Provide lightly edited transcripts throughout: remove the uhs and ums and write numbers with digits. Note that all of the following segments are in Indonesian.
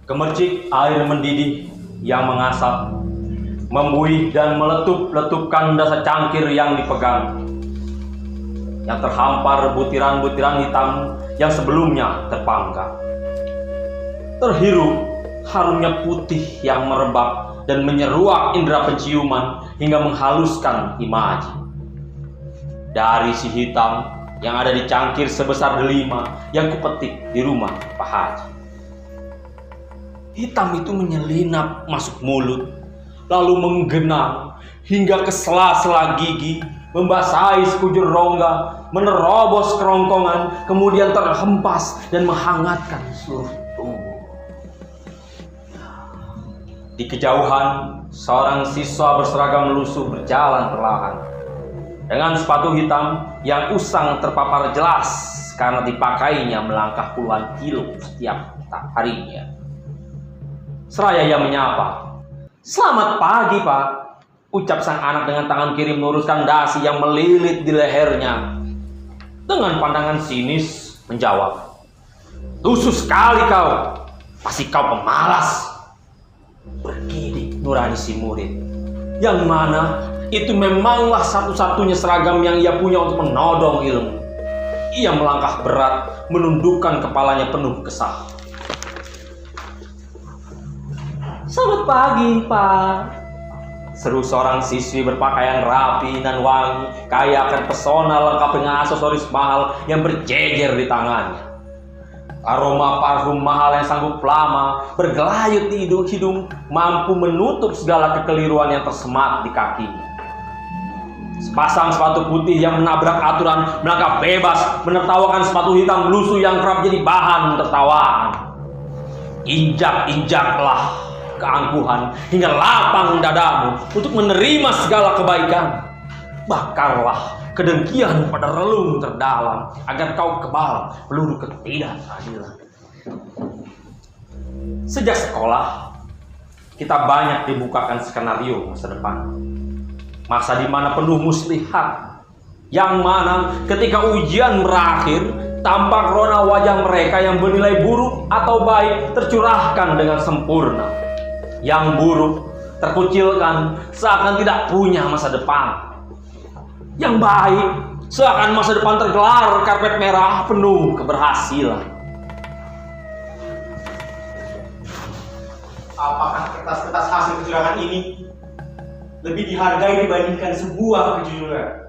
Gemercik air mendidih yang mengasap, membuih dan meletup-letupkan dasa cangkir yang dipegang, yang terhampar butiran-butiran hitam yang sebelumnya terpanggang. Terhirup harumnya putih yang merebak dan menyeruak indera penciuman hingga menghaluskan imaji. Dari si hitam yang ada di cangkir sebesar delima yang kupetik di rumah Pak Haji. Hitam itu menyelinap masuk mulut, lalu menggenang hingga ke sela-sela gigi, membasahi sekujur rongga, menerobos kerongkongan, kemudian terhempas dan menghangatkan seluruh tubuh. Di kejauhan, seorang siswa berseragam lusuh berjalan perlahan dengan sepatu hitam yang usang terpapar jelas karena dipakainya melangkah puluhan kilo setiap harinya. Seraya ia menyapa, "Selamat pagi, Pak," ucap sang anak dengan tangan kiri meluruskan dasi yang melilit di lehernya. Dengan pandangan sinis menjawab, "Lusuh sekali kau, pasti kau pemalas." Bergidik nurani si murid, yang mana itu memanglah satu-satunya seragam yang ia punya untuk menodong ilmu. Ia melangkah berat, menundukkan kepalanya penuh kesal. "Selamat pagi, Pak," seru seorang siswi berpakaian rapi dan wangi, kaya akan pesona lengkap dengan aksesoris mahal yang berjejer di tangannya. Aroma parfum mahal yang sanggup lama bergelayut di hidung mampu menutup segala kekeliruan yang tersemat di kakinya. Sepasang sepatu putih yang menabrak aturan melangkah bebas menertawakan sepatu hitam lusuh yang kerap jadi bahan tertawaan. Injak-injaklah keangkuhan hingga lapang dadamu untuk menerima segala kebaikan. Bakarlah kedengkian pada relung terdalam agar kau kebal peluru ketidakadilan. Sejak sekolah, kita banyak dibukakan skenario masa depan. Masa di mana penuh muslihat, yang mana ketika ujian berakhir, tampak rona wajah mereka yang bernilai buruk atau baik tercurahkan dengan sempurna. Yang buruk terkucilkan seakan tidak punya masa depan. Yang baik seakan masa depan tergelar karpet merah penuh keberhasilan. Apakah kertas-kertas hasil kecurangan ini lebih dihargai dibandingkan sebuah kejujuran?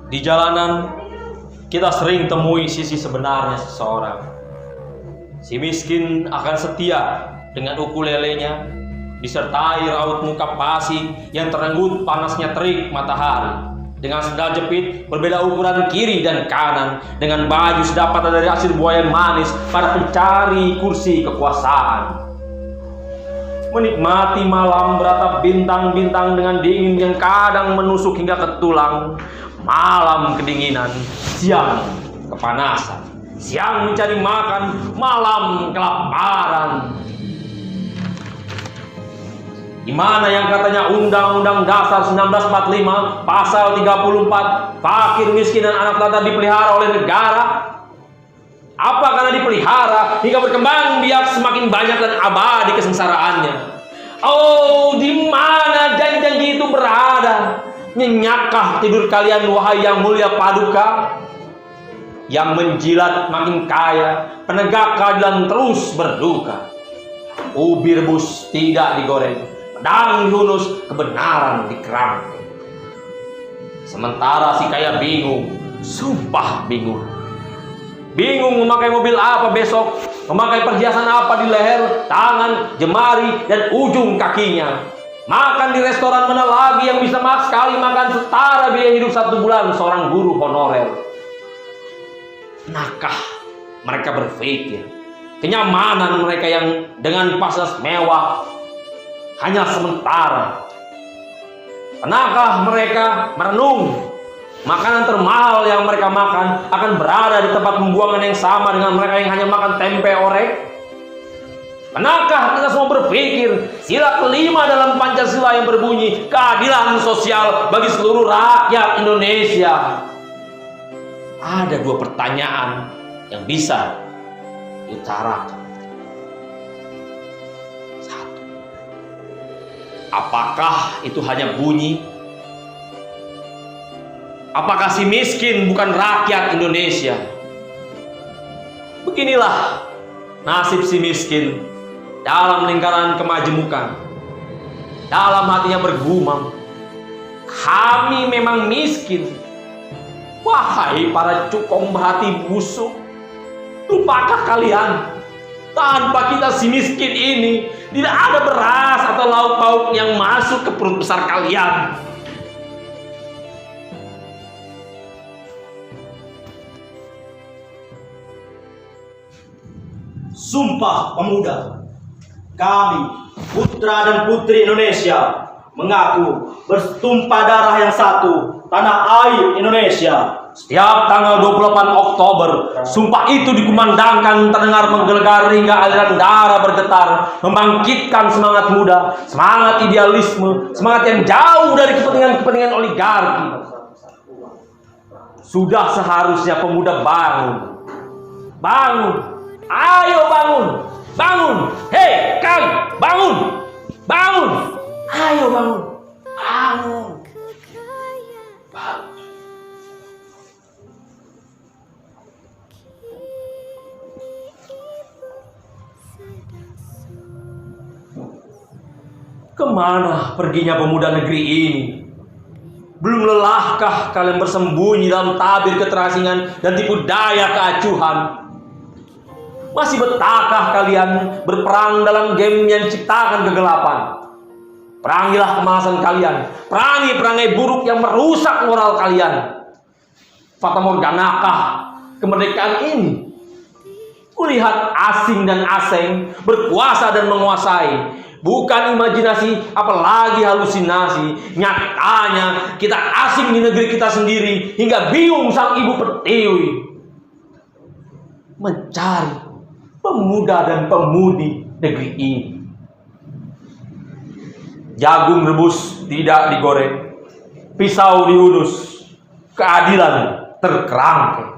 Di jalanan, kita sering temui sisi sebenarnya seseorang. Si miskin akan setia dengan ukulelenya, disertai raut muka pasi yang terenggut panasnya terik matahari. Dengan sendal jepit berbeda ukuran kiri dan kanan, dengan baju sedapat dari hasil buaya manis para pencari kursi kekuasaan. Menikmati malam beratap bintang-bintang dengan dingin yang kadang menusuk hingga ke tulang. Malam kedinginan, siang kepanasan, siang mencari makan, malam kelaparan. Di mana yang katanya Undang-Undang Dasar 1945 Pasal 34, fakir, miskin dan anak lantar dipelihara oleh negara? Apa karena dipelihara hingga berkembang biak semakin banyak dan abadi kesengsaraannya? Oh, di mana janji-janji itu berada? Nyenyakkah tidur kalian, wahai yang mulia paduka? Yang menjilat makin kaya, penegak keadilan terus berduka. Ubi rebus tidak digoreng, pedang dihunus, kebenaran dikerangkeng. Sementara si kaya bingung, sumpah bingung. Bingung memakai mobil apa besok, memakai perhiasan apa di leher, tangan, jemari, dan ujung kakinya. Makan di restoran mana lagi yang bisa sekali makan setara biaya hidup 1 bulan seorang guru honorer. Nakah mereka berpikir kenyamanan mereka yang dengan fasilitas mewah hanya sementara? Pernahkah mereka merenung makanan termahal yang mereka makan akan berada di tempat pembuangan yang sama dengan mereka yang hanya makan tempe orek? Pernahkah kita semua berpikir sila kelima dalam Pancasila yang berbunyi keadilan sosial bagi seluruh rakyat Indonesia? Ada dua pertanyaan yang bisa diutarakan. Satu, apakah itu hanya bunyi? Apakah si miskin bukan rakyat Indonesia? Beginilah nasib si miskin dalam lingkaran kemajemukan. Dalam hatinya bergumam, kami memang miskin. Wahai para cukong berhati busuk, lupakah kalian, tanpa kita si miskin ini tidak ada beras atau lauk pauk yang masuk ke perut besar kalian. Sumpah Pemuda, kami putra dan putri Indonesia mengaku bertumpah darah yang satu, tanah air Indonesia. Setiap tanggal 28 Oktober, sumpah itu dikumandangkan, terdengar menggelegar hingga aliran darah bergetar, membangkitkan semangat muda, semangat idealisme, semangat yang jauh dari kepentingan-kepentingan oligarki. Sudah seharusnya pemuda bangun. Bangun. Ayo bangun. Bangun. Hei, kalian, bangun. Bangun. Ayo bangun. Bangun. Bangun. Kemana perginya pemuda negeri ini? Belum lelahkah kalian bersembunyi dalam tabir keterasingan dan tipu daya keacuhan? Masih betahkah kalian berperang dalam game yang diciptakan kegelapan? Perangilah kemalasan kalian. Perangi perangai buruk yang merusak moral kalian. Fata morganakah kemerdekaan ini? Kulihat asing dan asing berkuasa dan menguasai. Bukan imajinasi, apalagi halusinasi. Nyatanya kita asing di negeri kita sendiri, hingga bingung sang ibu pertiwi mencari pemuda dan pemudi negeri ini. Jagung rebus tidak digoreng, pisau diunus, keadilan terkerangkeng.